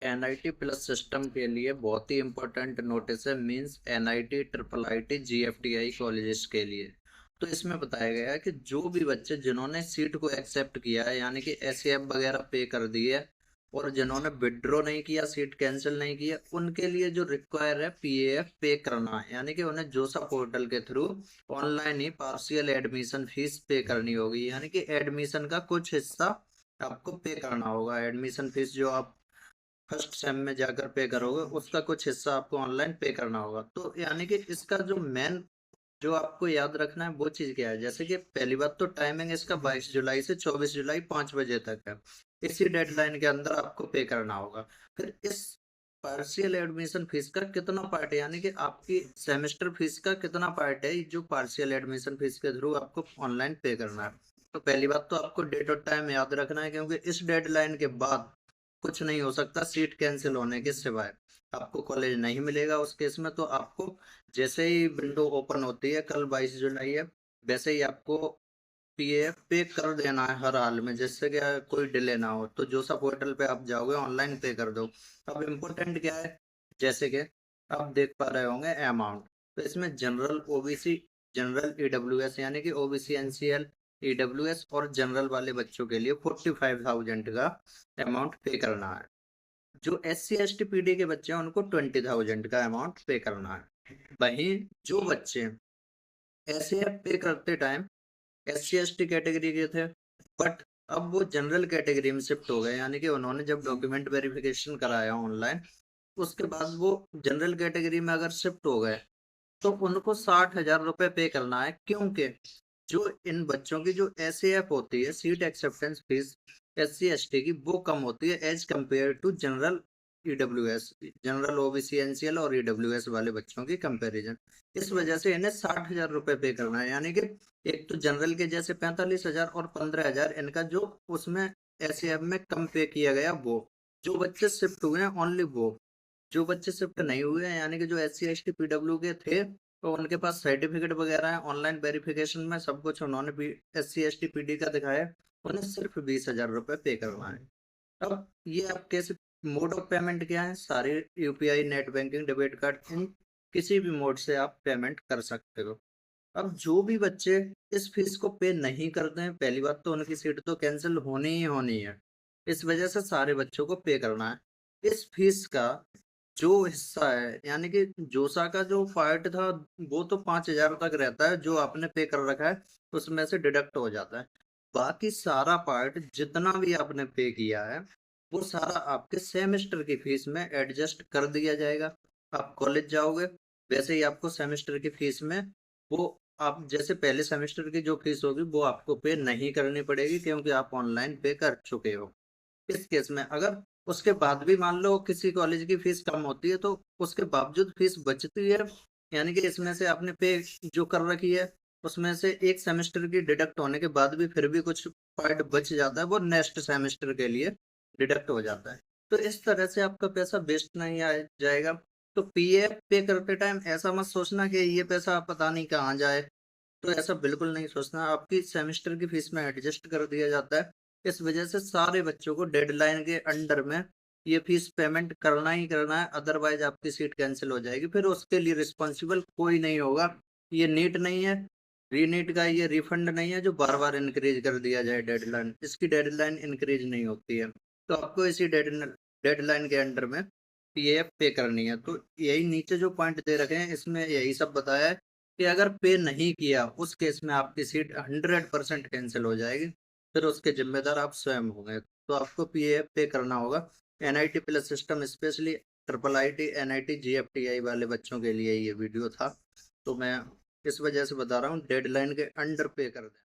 NIT plus system के लिए बहुत ही इंपॉर्टेंट नोटिस है। Means NIT triple IT GFTI colleges के लिए। तो इसमें बताया गया है कि जो भी बच्चे जिन्होंने सीट को एक्सेप्ट किया है, यानी कि एसएफ वगैरह पे कर दी है, और जिन्होंने विड्रॉ नहीं किया, सीट कैंसिल नहीं किया, उनके लिए जो रिक्वायर है पीएएफ पे करना है। यानी कि उन्हें जोसा पोर्टल के थ्रू ऑनलाइन ही पार्शियल एडमिशन फीस पे करनी होगी। यानी कि एडमिशन का कुछ हिस्सा आपको पे करना होगा। एडमिशन फीस जो आप फर्स्ट सेम में जाकर पे करोगे, उसका कुछ हिस्सा आपको ऑनलाइन पे करना होगा। तो यानी कि इसका जो मेन जो आपको याद रखना है वो चीज क्या है, जैसे कि पहली बात तो टाइमिंग इसका 22 जुलाई से 24 जुलाई 5 बजे तक है। इसी डेडलाइन के अंदर आपको पे करना होगा। फिर इस पार्शियल एडमिशन फीस का कितना पार्ट है, यानी कि आपकी सेमेस्टर फीस का कितना पार्ट है जो पार्शियल एडमिशन फीस के थ्रू आपको ऑनलाइन पे करना है। तो पहली बात तो आपको डेट और टाइम याद रखना है, क्योंकि इस डेडलाइन के बाद कुछ नहीं हो सकता सीट कैंसिल होने के सिवाय। आपको कॉलेज नहीं मिलेगा उस केस में। तो आपको जैसे ही विंडो ओपन होती है, कल 22 जुलाई है, वैसे ही आपको पीएफ पे कर देना है हर हाल में, जिससे क्या कोई डिले ना हो। तो जोसा पोर्टल पे आप जाओगे, ऑनलाइन पे कर दो। अब इम्पोर्टेंट क्या है, जैसे कि आप देख पा रहे होंगे अमाउंट। तो इसमें जनरल ओबीसी, जनरल ईडब्ल्यूएस, यानी कि ओबीसी एनसीएल ईडब्ल्यूएस और जनरल वाले बच्चों के लिए 45,000 का अमाउंट पे करना है। जो S C S T PD के बच्चे हैं उनको 20,000 का अमाउंट पे करना है। वहीं जो बच्चे ऐसे पे करते time S C S T category के थे, बट अब वो जनरल कैटेगरी में शिफ्ट हो गए, यानी कि उन्होंने जब डॉक्यूमेंट वेरिफिकेशन कराया ऑनलाइन, उसके बाद वो जनरल कैटेगरी में अगर शिफ्ट हो गए, तो उनको 60,000 रुपये पे करना है। क्योंकि जो इन बच्चों की जो एस एफ होती है, seat acceptance fees, S C S T की, वो कम होती है as compare to general EWS, general OBC NCL और ईडब्ल्यूएस वाले बच्चों की कंपैरिजन। इस वजह से इन्हें 60,000 रुपये पे करना है। यानी कि एक तो जनरल के जैसे 45,000 और 15,000 इनका जो उसमें एस में कम पे किया गया, वो जो बच्चे शिफ्ट हुए हैं ओनली वो। जो बच्चे शिफ्ट नहीं हुए हैं, यानी कि जो S C S T PW के थे, तो उनके पास सर्टिफिकेट वगैरह है, ऑनलाइन वेरिफिकेशन में सब कुछ उन्होंने S C S T P D का दिखाया, उन्हें सिर्फ 20,000 रुपये पे करवाए। अब ये आप कैसे, मोड ऑफ पेमेंट क्या है, सारे UPI, net banking, debit card, इन किसी भी मोड से आप पेमेंट कर सकते हो। अब जो भी बच्चे इस फीस को पे नहीं करते हैं, पहली बात तो उनकी सीट तो कैंसिल होनी ही होनी है। इस वजह से सारे बच्चों को पे करना है। इस फीस का जो हिस्सा है, यानी कि जोसा का जो पार्ट था, वो तो 5,000 तक रहता है, जो आपने पे कर रखा है उसमें से डिडक्ट हो जाता है। बाकी सारा पार्ट जितना भी आपने पे किया है, वो सारा आपके सेमेस्टर की फीस में एडजस्ट कर दिया जाएगा। आप कॉलेज जाओगे, वैसे ही आपको सेमेस्टर की फीस में वो, आप जैसे पहले सेमेस्टर की जो फीस होगी वो आपको पे नहीं करनी पड़ेगी, क्योंकि आप ऑनलाइन पे कर चुके हो। इस केस में अगर उसके बाद भी मान लो किसी कॉलेज की फीस कम होती है, तो उसके बावजूद फीस बचती है, यानी कि इसमें से आपने पे जो कर रखी है, उसमें से एक सेमेस्टर की डिडक्ट होने के बाद भी फिर भी कुछ पार्ट बच जाता है, वो नेक्स्ट सेमेस्टर के लिए डिडक्ट हो जाता है। तो इस तरह से आपका पैसा वेस्ट नहीं आ जाएगा। तो पीएफ पे करते टाइम ऐसा मत सोचना कि ये पैसा पता नहीं कहाँ जाए। तो ऐसा बिल्कुल नहीं सोचना, आपकी सेमेस्टर की फीस में एडजस्ट कर दिया जाता है। इस वजह से सारे बच्चों को डेडलाइन के अंडर में ये फीस पेमेंट करना ही करना है, अदरवाइज आपकी सीट कैंसिल हो जाएगी। फिर उसके लिए रिस्पॉन्सिबल कोई नहीं होगा। ये नीट नहीं है, रीनीट का ये रिफंड नहीं है जो बार बार इंक्रीज कर दिया जाए डेडलाइन। इसकी डेडलाइन इंक्रीज नहीं होती है। तो आपको इसी डेडलाइन के अंडर में पीएफ पे करनी है। तो यही नीचे जो पॉइंट दे रखे हैं, इसमें यही सब बताया है कि अगर पे नहीं किया, उस केस में आपकी सीट 100% कैंसिल हो जाएगी। फिर उसके जिम्मेदार आप स्वयं होंगे। तो आपको पीएफ पे करना होगा। NIT plus system specially triple IT, NIT, GFTI वाले बच्चों के लिए ये वीडियो था। तो मैं इस वजह से बता रहा हूँ, डेडलाइन के अंडर पे कर दें।